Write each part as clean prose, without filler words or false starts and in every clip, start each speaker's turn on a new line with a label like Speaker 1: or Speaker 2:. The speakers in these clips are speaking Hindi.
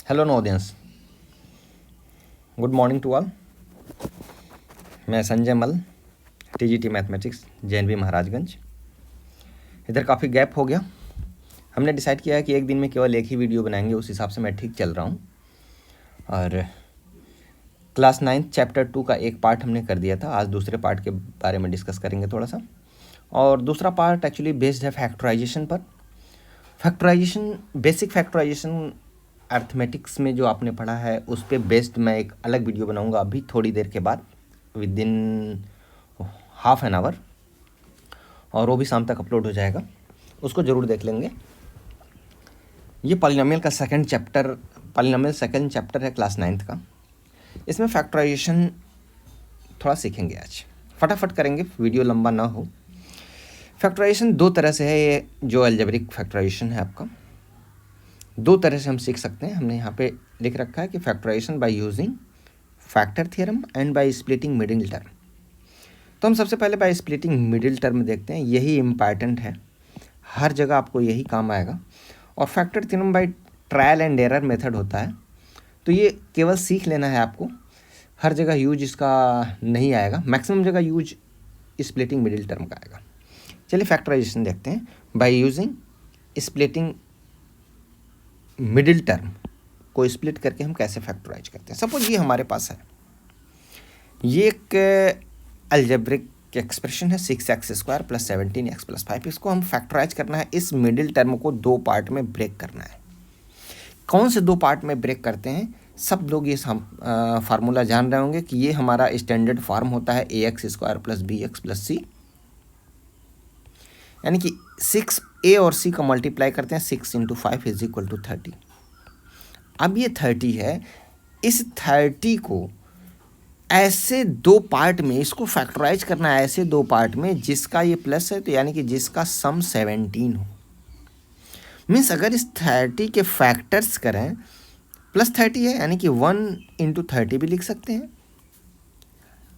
Speaker 1: Hello no audience, good morning to all. मैं संजय मल, टीजीटी मैथमेटिक्स, जेएनवी महाराजगंज। इधर काफ़ी गैप हो गया। हमने डिसाइड किया है कि एक दिन में केवल एक ही वीडियो बनाएंगे, उस हिसाब से मैं ठीक चल रहा हूँ। और क्लास 9 चैप्टर 2 का एक पार्ट हमने कर दिया था। आज दूसरे पार्ट के बारे में डिस्कस करेंगे थोड़ा सा। और दूसरा पार्ट एक्चुअली बेस्ड है फैक्टराइजेशन पर। फैक्टराइजेशन, बेसिक फैक्टराइजेशन अर्थमेटिक्स में जो आपने पढ़ा है उस पर बेस्ड मैं एक अलग वीडियो बनाऊंगा अभी थोड़ी देर के बाद, with in half an hour, और वो भी शाम तक अपलोड हो जाएगा। उसको ज़रूर देख लेंगे। ये पॉलिनोमियल का सेकंड चैप्टर है क्लास 9 का। इसमें फैक्टराइजेशन थोड़ा सीखेंगे आज, फटाफट करेंगे, वीडियो लंबा ना हो। फैक्टराइजेशन दो तरह से है। ये जो अलजेब्रिक फैक्टराइजेशन है आपका, दो तरह से हम सीख सकते हैं। हमने यहाँ पे लिख रखा है कि factorisation by using factor theorem and by splitting middle term. तो हम सबसे पहले बाय स्प्लिटिंग मिडिल टर्म देखते हैं। यही इम्पॉर्टेंट है, हर जगह आपको यही काम आएगा। और factor theorem by trial and error method होता है, तो ये केवल सीख लेना है आपको। हर जगह यूज इसका नहीं आएगा, मैक्सिमम जगह यूज स्प्लिटिंग मिडिल टर्म का आएगा। चलिए फैक्टराइजेशन देखते हैं। By using splitting middle term को स्प्लिट करके हम कैसे फैक्टराइज करते हैं। सपोज ये हमारे पास है, ये एक अलजेब्रिक एक्सप्रेशन है 6x² + 17x + 5। इसको हम फैक्टराइज करना है। इस मिडिल टर्म को दो पार्ट में ब्रेक करना है। कौन से दो पार्ट में ब्रेक करते हैं, सब लोग ये फार्मूला जान रहे होंगे कि ये हमारा स्टैंडर्ड फॉर्म होता है ax² + bx + c, यानी कि 6a और c का मल्टीप्लाई करते हैं। 6 × 5 = 30। अब ये 30 है, इस 30 को ऐसे दो पार्ट में इसको फैक्टराइज करना है, ऐसे दो पार्ट में जिसका ये प्लस है, तो यानी कि जिसका सम 17 हो। मीन्स अगर इस 30 के फैक्टर्स करें, +30 है यानी कि 1 × 30 भी लिख सकते हैं।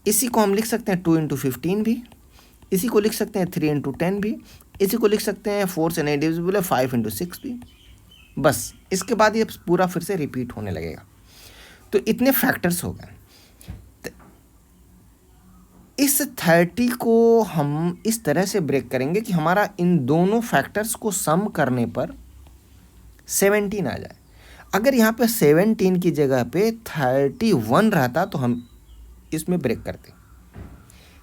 Speaker 1: इसी को हम लिख सकते हैं 2 × 15 भी, इसी को लिख सकते हैं 3 × 10 भी, इसी को लिख सकते हैं 4 से नहीं डिविजिबल है 5 × 6 भी। बस इसके बाद ये पूरा फिर से रिपीट होने लगेगा। तो इतने फैक्टर्स हो गए। इस 30 को हम इस तरह से ब्रेक करेंगे कि हमारा इन दोनों फैक्टर्स को सम करने पर 17 आ जाए। अगर यहाँ पे 17 की जगह पे 31 रहता तो हम इसमें ब्रेक करते।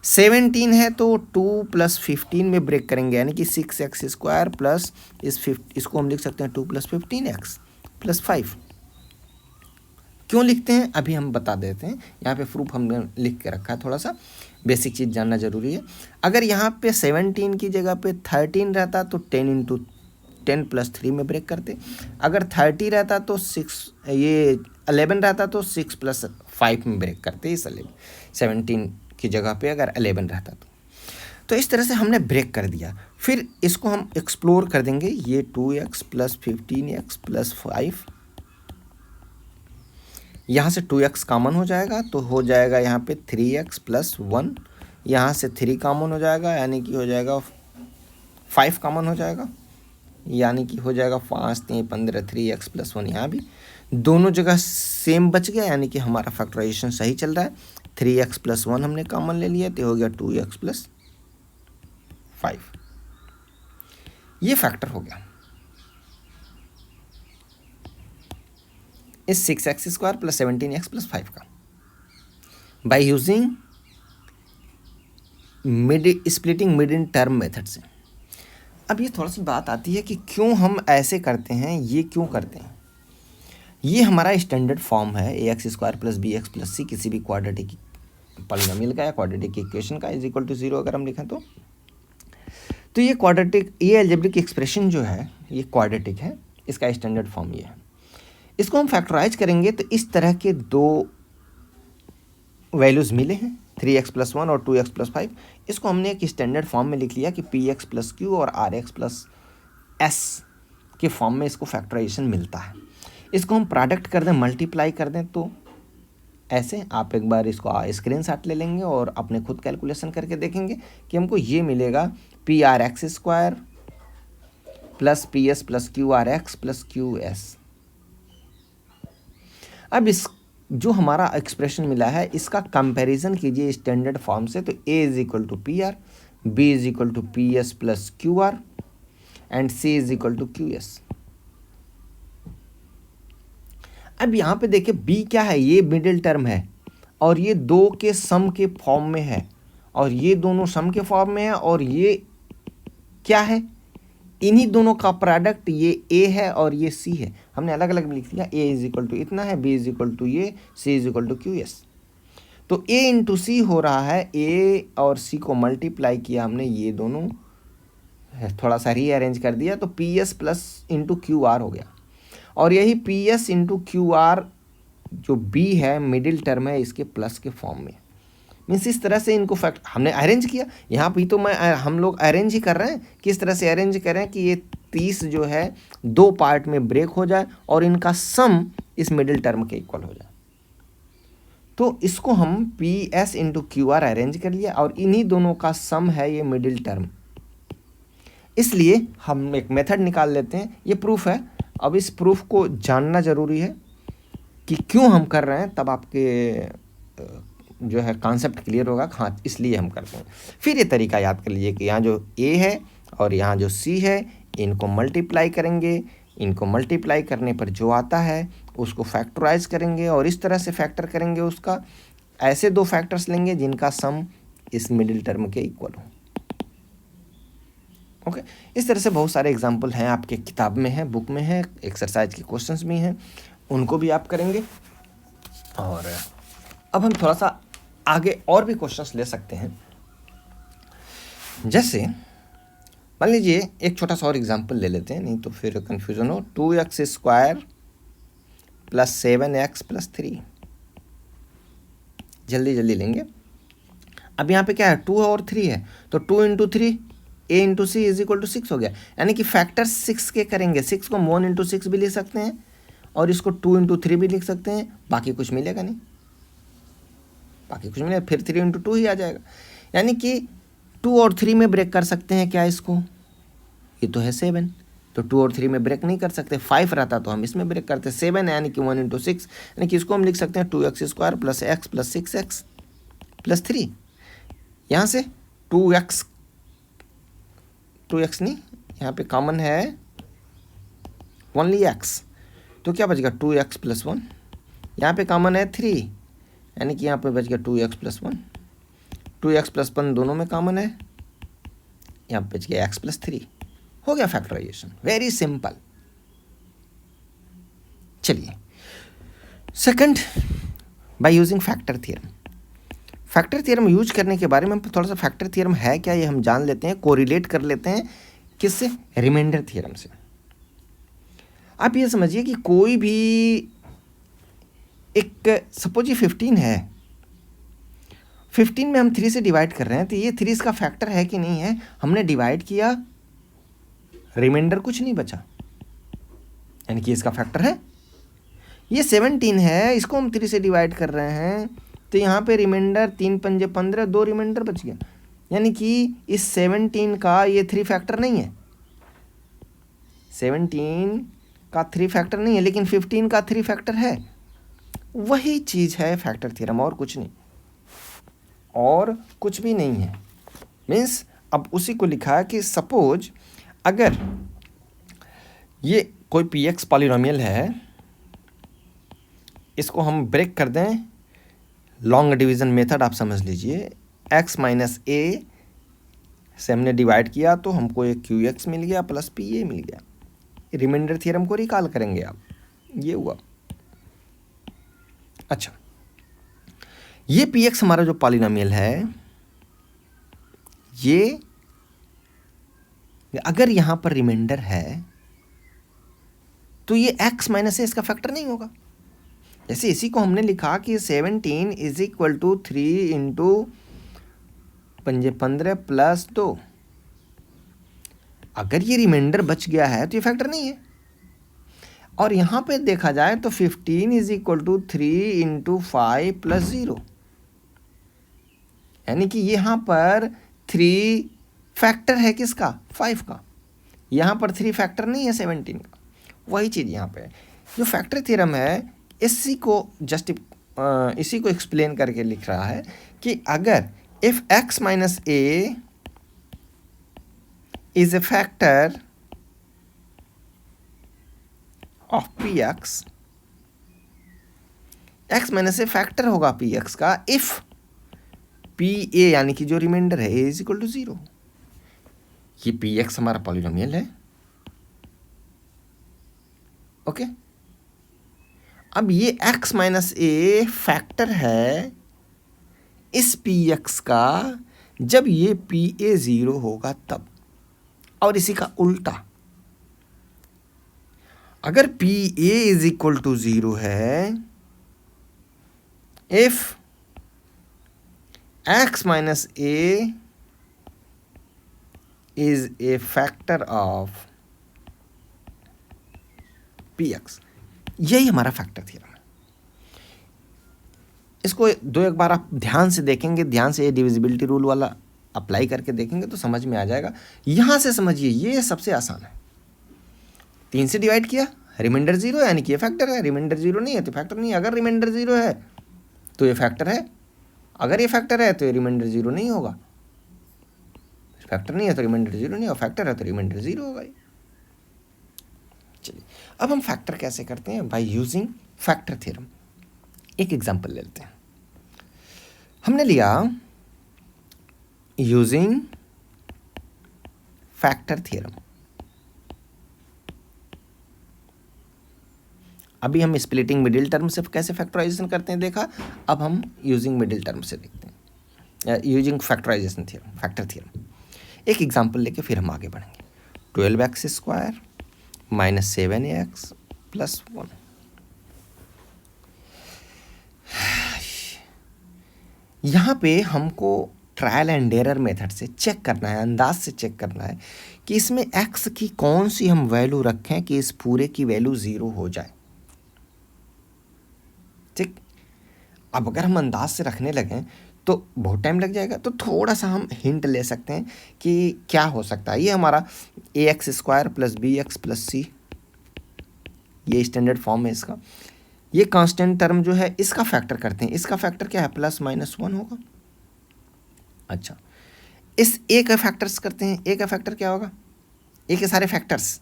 Speaker 1: 17 है तो 2 + 15 में ब्रेक करेंगे, यानी कि 6x² प्लस इसको हम लिख सकते हैं 2 + 15x + 5। क्यों लिखते हैं अभी हम बता देते हैं। यहाँ पे प्रूफ हमने लिख के रखा है, थोड़ा सा बेसिक चीज़ जानना ज़रूरी है। अगर यहाँ पे 17 की जगह पे 13 रहता तो 10 × 10 + 3 में ब्रेक करते। अगर 30 रहता तो 11 रहता तो 6 + 5 में ब्रेक करते। इस 17 की जगह पे अगर 11 रहता तो इस तरह से हमने ब्रेक कर दिया। फिर इसको हम एक्सप्लोर कर देंगे। ये 2x + 15x + 5, यहाँ से 2x कॉमन हो जाएगा तो हो जाएगा यहाँ पे 3x + 1। यहाँ से 3 कॉमन हो जाएगा, यानी कि हो जाएगा 5 कॉमन हो जाएगा, यानी कि हो जाएगा 5 × 3 = 15, 3x + 1। यहाँ भी दोनों जगह सेम बच गया, यानी कि हमारा फैक्टराइजेशन सही चल रहा है। 3x + 1 हमने कॉमन ले लिया तो हो गया 2x + 5। ये फैक्टर हो गया इस 6x² + 17x + 5 का, by using splitting middle term method से। अब ये थोड़ा सी बात आती है कि क्यों हम ऐसे करते हैं, ये क्यों करते हैं। ये हमारा स्टैंडर्ड फॉर्म है ax² + bx + c, किसी भी क्वाड्रेटिक पॉलिनोमियल का या क्वाड्रेटिक इक्वेशन का = 0 अगर हम लिखें तो ये अलजेब्रिक एक्सप्रेशन जो है ये क्वाड्रेटिक है, इसका स्टैंडर्ड फॉर्म ये है। इसको हम फैक्टराइज करेंगे तो इस तरह के दो वैल्यूज़ मिले हैं, 3x + 1 और 2x + 5। इसको हमने एक स्टैंडर्ड फॉर्म में लिख लिया कि px + q और rx + s के फॉर्म में इसको फैक्टराइजेशन मिलता है। इसको हम प्रोडक्ट कर दें, मल्टीप्लाई कर दें, तो ऐसे आप एक बार इसको स्क्रीनशॉट ले लेंगे और अपने खुद कैलकुलेशन करके देखेंगे कि हमको ये मिलेगा prx² + ps + qrx + qs। अब इस जो हमारा एक्सप्रेशन मिला है इसका कंपैरिजन कीजिए स्टैंडर्ड फॉर्म से। तो A is equal to P R, B is equal to P S plus Q R and C is equal to Q S. अब यहाँ पे देखिए B क्या है, ये मिडिल टर्म है और ये दो के सम के फॉर्म में है और ये दोनों सम के फॉर्म में है और ये क्या है, इन्हीं दोनों का प्रोडक्ट ये A है और ये C है। हमने अलग अलग लिख दिया, A इज इक्वल टू इतना है, B इज इक्वल टू ये, C is equal to Q S. तो A इंटू सी हो रहा है, A और C को मल्टीप्लाई किया हमने, ये दोनों थोड़ा सा रीअरेंज कर दिया तो P S plus into Q R हो गया। और यही P S into Q R जो B है मिडिल टर्म है इसके प्लस के फॉर्म में। मीन्स इस तरह से इनको फैक्ट हमने अरेंज किया। यहाँ भी तो हम लोग अरेंज ही कर रहे हैं। किस तरह से अरेंज करें कि ये 30 जो है दो पार्ट में ब्रेक हो जाए और इनका सम इस मिडिल टर्म के इक्वल हो जाए। तो इसको हम P S into Q R arrange कर लिया और इन्हीं दोनों का सम है ये मिडिल टर्म। इसलिए हम एक मेथड निकाल लेते हैं, ये प्रूफ है। अब इस प्रूफ को जानना ज़रूरी है कि क्यों हम कर रहे हैं, तब आपके जो है कॉन्सेप्ट क्लियर होगा। हाँ, इसलिए हम करते हैं। फिर ये तरीका याद कर लीजिए कि यहाँ जो A है और यहाँ जो C है इनको मल्टीप्लाई करेंगे, इनको मल्टीप्लाई करने पर जो आता है उसको फैक्टराइज करेंगे और इस तरह से फैक्टर करेंगे उसका। ऐसे दो फैक्टर्स लेंगे जिनका सम इस मिडिल टर्म के इक्वल हो। ओके, इस तरह से बहुत सारे एग्जाम्पल हैं, आपके किताब में है, बुक में है, एक्सरसाइज के क्वेश्चंस भी हैं, उनको भी आप करेंगे। और अब हम थोड़ा सा आगे और भी क्वेश्चंस ले सकते हैं। जैसे मान लीजिए एक छोटा सा और एग्जांपल ले लेते हैं, नहीं तो फिर कंफ्यूजन हो। 2x square plus 7x plus 3, जल्दी जल्दी लेंगे। अब यहाँ पे क्या है, 2 और 3 है, तो 2 into 3 A into C is equal to 6 हो गया। यानी कि फैक्टर 6 के करेंगे। 6 को हम 1 इंटू 6 भी लिख सकते हैं और इसको 2 इंटू 3 भी लिख सकते हैं, बाकी कुछ मिलेगा नहीं, बाकी कुछ मिलेगा, फिर 3 इंटू 2 ही आ जाएगा। यानी कि 2 और 3 में ब्रेक कर सकते हैं क्या इसको, ये तो है 7, तो 2 और 3 में ब्रेक नहीं कर सकते। 5 रहता तो हम इसमें ब्रेक करते। 7 यानी कि 1 इंटू 6, यानी कि इसको हम लिख सकते हैं 2x square plus x plus 6x plus 3। यहाँ से 2x नहीं, यहाँ पे कॉमन है ओनली x, तो क्या बचेगा 2x प्लस 1। यहाँ पे कॉमन है 3, यानी कि यहाँ पे बच गया 2x प्लस 1। 2x प्लस 1 दोनों में कॉमन है, यहाँ पे बच गया x प्लस 3। हो गया फैक्टराइजेशन, वेरी सिंपल। चलिए second, bye using factor theorem. Factor theorem use करने के बारे में थोड़ा सा, फैक्टर थ्योरम है क्या ये हम जान लेते हैं, कोरिलेट कर लेते हैं किससे, रिमाइंडर थ्योरम से। आप ये समझिए कि कोई भी एक, सपोज ये 15 है, 15 में हम 3 से डिवाइड कर रहे हैं, तो ये 3 इसका फैक्टर है कि नहीं है। हमने डिवाइड किया, रिमाइंडर कुछ नहीं बचा, यानी कि इसका फैक्टर है। ये 17 है, इसको हम 3 से डिवाइड कर रहे हैं, तो यहाँ पे रिमाइंडर 3 पंजे 15, 2 रिमाइंडर बच गया, यानी कि इस 17 का ये 3 फैक्टर नहीं है। 17 का 3 फैक्टर नहीं है, लेकिन 15 का 3 फैक्टर है। वही चीज़ है फैक्टर थ्योरम, और कुछ नहीं, और कुछ भी नहीं है। मीन्स अब उसी को लिखा है कि सपोज अगर ये कोई px पॉलिनोमियल है, इसको हम ब्रेक कर दें, लॉन्ग डिवीज़न मेथड आप समझ लीजिए। x माइनस ए से हमने डिवाइड किया तो हमको एक qx मिल गया प्लस pa मिल गया। रिमाइंडर थ्योरम को रिकॉल करेंगे आप, ये हुआ। अच्छा, ये px हमारा जो पॉलिनोमियल है, ये अगर यहाँ पर रिमाइंडर है तो ये x माइनस ए इसका फैक्टर नहीं होगा। जैसे इसी को हमने लिखा कि 17 is equal to 3 into 15 plus 2। अगर ये रिमाइंडर बच गया है तो ये फैक्टर नहीं है। और यहाँ पे देखा जाए तो 15 is equal to 3 into 5 plus 0, यानी कि यहाँ पर 3 फैक्टर है किसका, 5 का। यहाँ पर 3 फैक्टर नहीं है 17 का। वही चीज़ यहाँ पे है। जो फैक्टर थ्योरम है, इसी को एक्सप्लेन करके लिख रहा है कि अगर if x minus A is a factor of P x, x minus A factor होगा पी एक्स का इफ पी ए यानी कि जो रिमाइंडर है ए इज इक्वल टू 0। ये पी एक्स हमारा पॉलिनोमियल है। ओके, अब ये x माइनस ए फैक्टर है इस पी एक्स का जब ये पी ए 0 होगा तब, और इसी का उल्टा अगर P A is equal to 0 है if x minus A is a factor of P X. यही हमारा फैक्टर थ्योरम है। इसको एक बार आप ध्यान से देखेंगे, ध्यान से ये डिविजिबिलिटी रूल वाला अप्लाई करके देखेंगे तो समझ में आ जाएगा। यहां से समझिए, ये सबसे आसान है। 3 से डिवाइड किया, रिमाइंडर 0 यानी कि ये फैक्टर है। रिमाइंडर 0 नहीं है तो फैक्टर नहीं है। अगर रिमाइंडर 0 है तो ये फैक्टर है, अगर ये फैक्टर है तो ये रिमाइंडर 0 नहीं होगा। फैक्टर नहीं है तो रिमाइंडर 0 नहीं, और फैक्टर है तो रिमाइंडर 0 होगा। चलिए अब हम फैक्टर कैसे करते हैं, बाय यूजिंग फैक्टर थ्योरम। एक एग्जांपल ले लेते हैं। हमने लिया यूजिंग फैक्टर थ्योरम। अभी हम स्प्लिटिंग मिडिल टर्म से कैसे फैक्टराइजेशन करते हैं देखा, अब हम यूजिंग मिडिल टर्म से देखते हैं, using factorisation theorem, factor theorem. एक एग्जांपल लेके फिर हम आगे बढ़ेंगे। 12x square minus 7x plus 1। यहाँ पे हमको ट्रायल एंड एरर मेथड से चेक करना है, अंदाज से चेक करना है कि इसमें x की कौन सी हम वैल्यू रखें कि इस पूरे की वैल्यू 0 हो जाए। ठीक, अब अगर हम अंदाज से रखने लगें तो बहुत टाइम लग जाएगा, तो थोड़ा सा हम हिंट ले सकते हैं कि क्या हो सकता है। ये हमारा ax square plus b x plus c, ये स्टैंडर्ड फॉर्म है इसका। ये कांस्टेंट टर्म जो है इसका फैक्टर करते हैं, इसका फैक्टर क्या है, प्लस माइनस 1 होगा। अच्छा, इस ए का फैक्टर्स करते हैं, ए का फैक्टर क्या होगा, ए के सारे factors,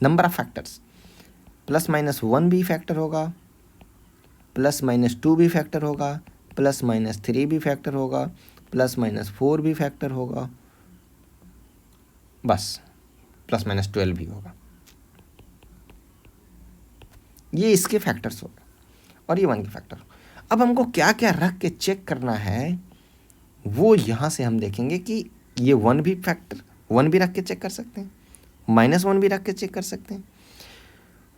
Speaker 1: number of factors, plus minus 1 भी फैक्टर होगा, प्लस माइनस 2 भी फैक्टर होगा, प्लस माइनस 3 भी फैक्टर होगा, प्लस माइनस 4 भी फैक्टर होगा, बस प्लस माइनस 12 भी होगा। ये इसके फैक्टर्स हो गए और ये 1 के फैक्टर। अब हमको क्या क्या रख के चेक करना है वो यहाँ से हम देखेंगे कि ये 1 भी फैक्टर, 1 भी रख के चेक कर सकते हैं, माइनस 1 भी रख के चेक कर सकते हैं,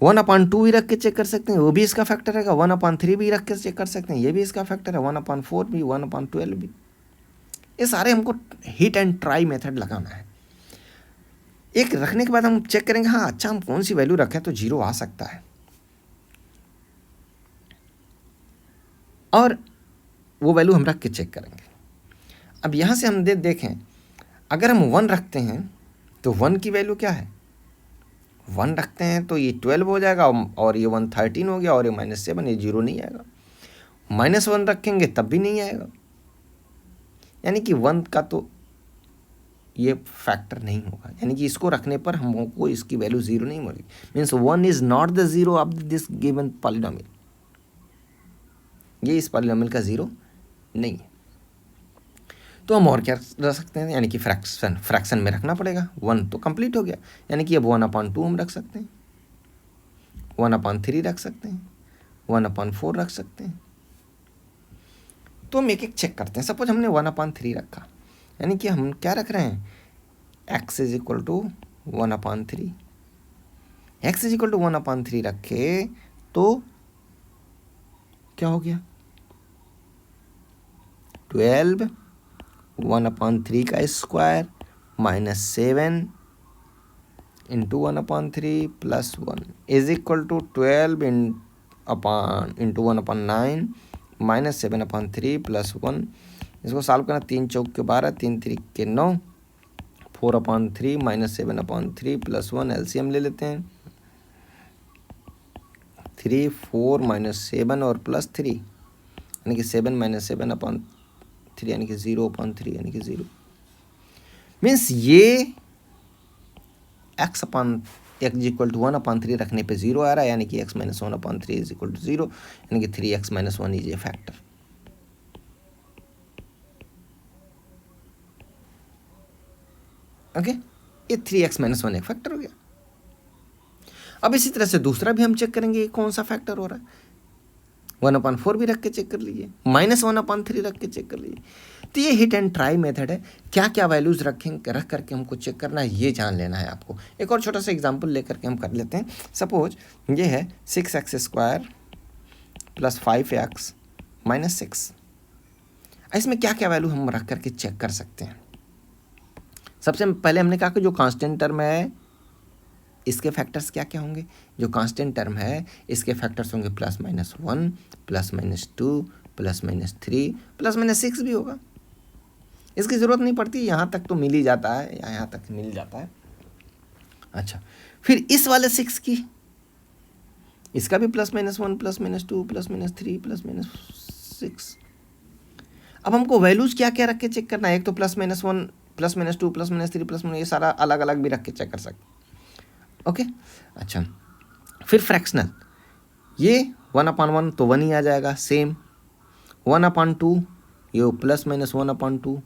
Speaker 1: 1/2 भी रख के चेक कर सकते हैं, वो भी इसका फैक्टर है। 1/3 भी रख के चेक कर सकते हैं, ये भी इसका फैक्टर है। 1/4 भी, 1/12 भी। ये सारे हमको हिट एंड ट्राई मेथड लगाना है। एक रखने के बाद हम चेक करेंगे, हाँ अच्छा हम कौन सी वैल्यू रखें तो 0 आ सकता है, और वो वैल्यू हम रख के चेक करेंगे। अब यहाँ से हम देखें, अगर हम 1 रखते हैं तो 1 की वैल्यू क्या है, 1 रखते हैं तो ये 12 हो जाएगा, और ये 1 13 हो गया, और ये -7, ये 0 नहीं आएगा। -1 रखेंगे तब भी नहीं आएगा, यानी कि 1 का तो ये फैक्टर नहीं होगा, यानी कि इसको रखने पर हमको इसकी वैल्यू 0 नहीं मिलेगी। Means 1 is not the 0 of this given polynomial, ये इस पॉलिनोमियल का 0 नहीं है। तो हम और क्या रख सकते हैं, यानी कि फ्रैक्शन में रखना पड़ेगा। 1 तो कंप्लीट हो गया, यानी कि अब 1/2 हम रख सकते हैं, 1/3 रख सकते हैं, 1/4 रख सकते हैं। तो हम एक एक चेक करते हैं। सपोज हमने 1/3 रखा, यानी कि हम क्या रख रहे हैं, x is equal to 1/3। x is equal to 1/3 रखे तो क्या हो गया, 12 1/3 का square minus 7 into 1/3 plus 1 is equal to 12 into 1/9 minus 7/3 plus 1। इसको सॉल्व करना, 3 चौक के 12, 3 3 के 9, 4/3 माइनस 7/3 प्लस 1। एलसीएम ले लेते हैं, 3 4 माइनस 7 और प्लस 3 यानी कि 7 माइनस 7 अपॉन 3 यानी कि 0/3 यानी कि 0 मीन्स ये x upon x equal to 1/3 रखने पे 0 आ रहा है, यानी कि x minus 1/3 is equal to 0, यानी कि 3x minus 1 is a factor. Okay, ये 3x माइनस 1 एक फैक्टर हो गया। अब इसी तरह से दूसरा भी हम चेक करेंगे ये कौन सा फैक्टर हो रहा है। 1/4 भी रख के चेक कर लीजिए, -1/3 रख के चेक कर लीजिए। तो ये हिट एंड ट्राई मेथड है, क्या क्या वैल्यूज रखेंगे रख करके हमको चेक करना है, ये जान लेना है आपको। एक और छोटा सा एग्जांपल लेकर के हम कर लेते हैं। सपोज ये है 6x² + 5x - 6। इसमें क्या क्या वैल्यू हम रख करके चेक कर सकते हैं। सबसे पहले हमने कहा कि जो कांस्टेंट टर्म है इसके फैक्टर्स क्या क्या होंगे। जो कांस्टेंट टर्म है इसके फैक्टर्स होंगे +-1, +-2, +-3, +-6 भी होगा। इसकी ज़रूरत नहीं पड़ती, यहाँ तक तो मिल ही जाता है, यहाँ तक मिल जाता है। अच्छा, फिर इस वाले 6 की, इसका भी +-1, +-2, +-3, +-6। अब हमको वैल्यूज़ क्या क्या रख के चेक करना है। एक तो +-1, +-2, +-3, +-, ये सारा अलग अलग भी रख के चेक कर सकते। ओके, अच्छा, फिर फ्रैक्शनल, ये 1/1 तो 1 ही आ जाएगा, सेम 1/2 ये +-1/2,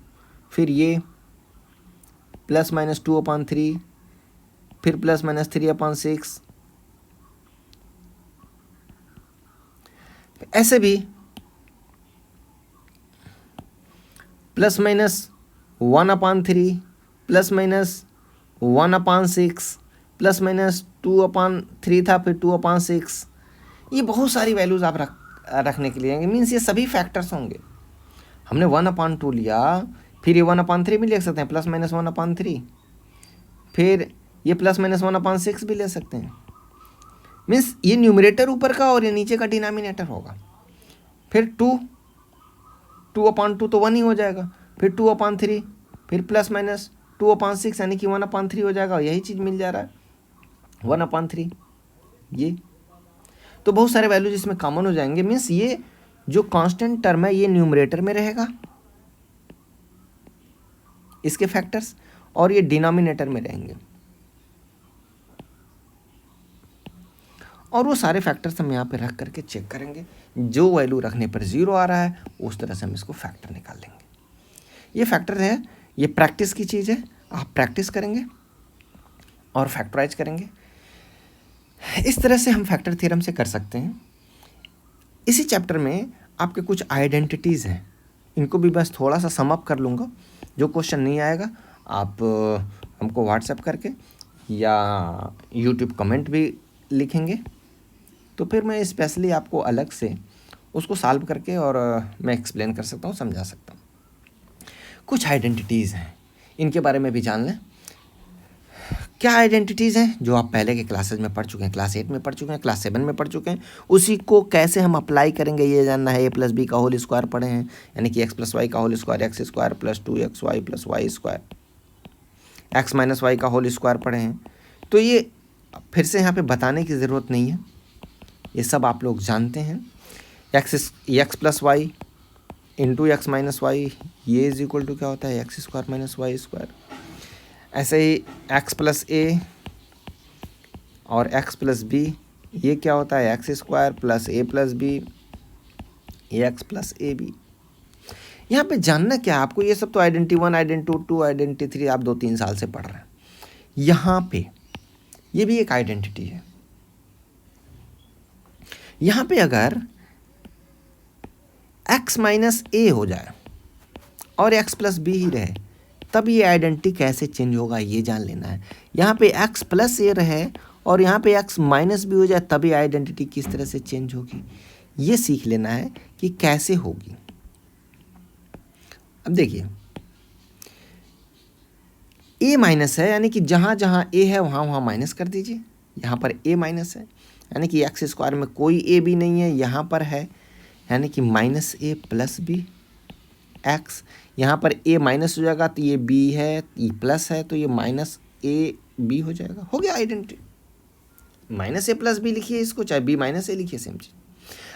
Speaker 1: फिर ये +-2/3, फिर +-3/6, ऐसे भी +-1/3, +-1/6, +-2/3 था, फिर 2/6। ये बहुत सारी वैल्यूज़ आप रखने के लिए मीन्स ये सभी फैक्टर्स होंगे। हमने 1/2 लिया, फिर ये 1/3 भी ले सकते हैं, +-1/3, फिर ये +-1/6 भी ले सकते हैं। मीन्स ये न्यूमरेटर ऊपर का और ये नीचे का डिनोमिनेटर होगा। फिर 2/2 तो 1 ही हो जाएगा, फिर 2/3, फिर +-2/6 यानी कि 1/3 हो जाएगा। यही चीज़ मिल जा रहा है 1/3। ये तो बहुत सारे वैल्यूज इसमें कॉमन हो जाएंगे। मीन्स ये जो कांस्टेंट टर्म है ये न्यूमरेटर में रहेगा इसके फैक्टर्स, और ये डिनोमिनेटर में रहेंगे, और वो सारे फैक्टर्स हम यहाँ पे रख करके चेक करेंगे। जो वैल्यू रखने पर 0 आ रहा है उस तरह से हम इसको फैक्टर निकाल लेंगे। ये फैक्टर है, ये प्रैक्टिस की चीज़ है। आप प्रैक्टिस करेंगे और फैक्टराइज करेंगे। इस तरह से हम फैक्टर थ्योरम से कर सकते हैं। इसी चैप्टर में आपके कुछ आइडेंटिटीज़ हैं, इनको भी बस थोड़ा सा सम अप कर लूँगा। जो क्वेश्चन नहीं आएगा आप हमको व्हाट्सएप करके या यूट्यूब कमेंट भी लिखेंगे, तो फिर मैं स्पेशली आपको अलग से उसको सॉल्व करके और मैं एक्सप्लेन कर सकता हूँ, समझा सकता हूँ। कुछ आइडेंटिटीज़ हैं, इनके बारे में भी जान लें। क्या आइडेंटिटीज़ हैं जो आप पहले के क्लासेज में पढ़ चुके हैं, क्लास 8 में पढ़ चुके हैं, क्लास 7 में पढ़ चुके हैं। उसी को कैसे हम अप्लाई करेंगे ये जानना है। a+b का होल स्क्वायर पढ़े हैं, यानी कि x + y का whole square, x² + 2xy + y², x - y का होल स्क्वायर पढ़े हैं। तो ये फिर से यहाँ पे बताने की ज़रूरत नहीं है, ये सब आप लोग जानते हैं। x + y into x - y, ये इज इक्वल टू क्या होता है, x² - y²। ऐसे ही x + a और x + b, ये क्या होता है, x² + a + b, ax + ab। यहाँ पे जानना क्या है आपको, ये सब तो आइडेंटिटी 1, आइडेंटिटी 2, आइडेंटिटी 3 आप 2-3 साल से पढ़ रहे हैं। यहाँ पे ये भी एक आइडेंटिटी है। यहाँ पे अगर x - a हो जाए और x + b ही रहे, तब ये आइडेंटिटी कैसे चेंज होगा ये जान लेना है। यहाँ पे x + a रहे और यहाँ पे x - b हो जाए, तब ये आइडेंटिटी किस तरह से चेंज होगी ये सीख लेना है कि कैसे होगी। अब देखिए a माइनस है, यानी कि जहाँ जहाँ a है वहाँ वहाँ माइनस कर दीजिए। यहाँ पर a माइनस है, यानी कि x² में कोई a भी नहीं है, यहाँ पर है, यानी कि -a + b x। यहाँ पर a माइनस हो जाएगा तो ये b है, ये प्लस है तो ये -a b हो जाएगा। हो गया आइडेंटिटी। माइनस ए प्लस बी लिखिए इसको, चाहे बी माइनस ए लिखिए, सेम चीज।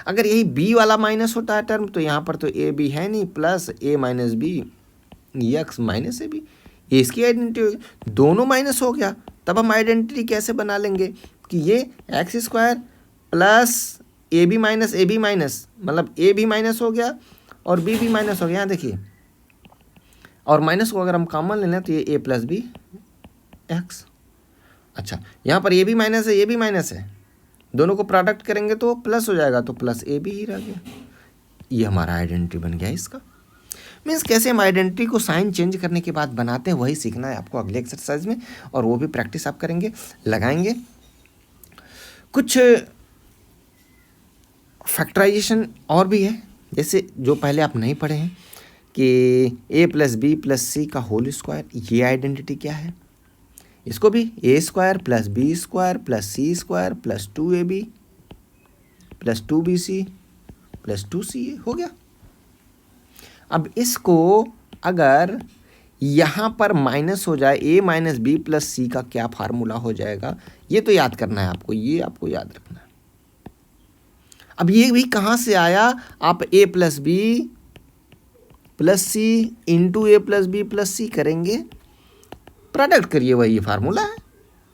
Speaker 1: अगर यही बी वाला माइनस होता है टर्म, तो यहाँ पर तो ए बी है नहीं, plus A minus B X minus A B, ये इसकी आइडेंटिटी होगी। दोनों माइनस हो गया, तब हम आइडेंटिटी कैसे बना लेंगे कि ये X square plus A B minus, मतलब ए भी माइनस हो गया और बी भी माइनस हो गया। यहाँ देखिए, और माइनस को अगर हम कॉमन ले लें तो ये ए प्लस बी एक्स। अच्छा, यहाँ पर ए भी माइनस है, ये भी माइनस है, दोनों को प्रोडक्ट करेंगे तो प्लस हो जाएगा, तो प्लस ए बी ही रह गया। ये हमारा आइडेंटिटी बन गया इसका। मीन्स कैसे हम आइडेंटिटी को साइन चेंज करने के बाद बनाते हैं, वही सीखना है आपको अगले एक्सरसाइज में, और वो भी प्रैक्टिस आप करेंगे, लगाएंगे। कुछ फैक्टराइजेशन और भी है, जैसे जो पहले आप नहीं पढ़े हैं कि a plus b plus c का होल स्क्वायर, ये आइडेंटिटी क्या है। इसको भी a square plus b square plus c square plus 2ab plus 2bc plus 2ca हो गया। अब इसको अगर यहाँ पर माइनस हो जाए, ए माइनस बी प्लस सी का क्या फार्मूला हो जाएगा, ये तो याद करना है आपको, ये आपको याद रखना है। अब ये भी कहाँ से आया, आप ए प्लस बी प्लस सी इंटू ए प्लस बी प्लस सी करेंगे, प्रोडक्ट करिए, वही फार्मूला है।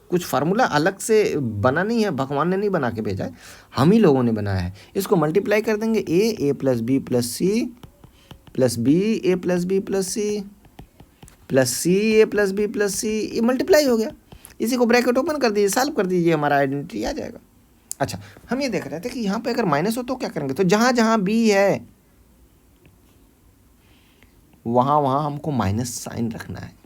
Speaker 1: कुछ फार्मूला अलग से बना नहीं है, भगवान ने नहीं बना के भेजा है, हम ही लोगों ने बनाया है। इसको मल्टीप्लाई कर देंगे, a plus b plus c plus b a plus b plus c plus c a plus b plus c, ये मल्टीप्लाई हो गया। इसी को ब्रैकेट ओपन कर दीजिए, सॉल्व कर दीजिए, हमारा आइडेंटिटी आ जाएगा। अच्छा, हम ये देख रहे थे कि यहाँ पे अगर माइनस हो तो क्या करेंगे, तो जहाँ जहाँ बी है वहाँ वहाँ हमको माइनस साइन रखना है।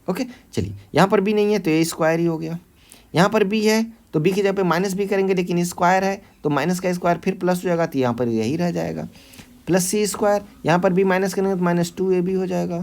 Speaker 1: ओके, चलिए, यहाँ पर बी नहीं है तो ए स्क्वायर ही हो गया, यहाँ पर बी है तो बी की जगह पे माइनस बी करेंगे, लेकिन स्क्वायर है तो माइनस का स्क्वायर फिर प्लस हो जाएगा, तो यहाँ पर यही रह जाएगा, प्लस सी स्क्वायर। यहाँ पर बी माइनस करेंगे तो -2ab हो जाएगा,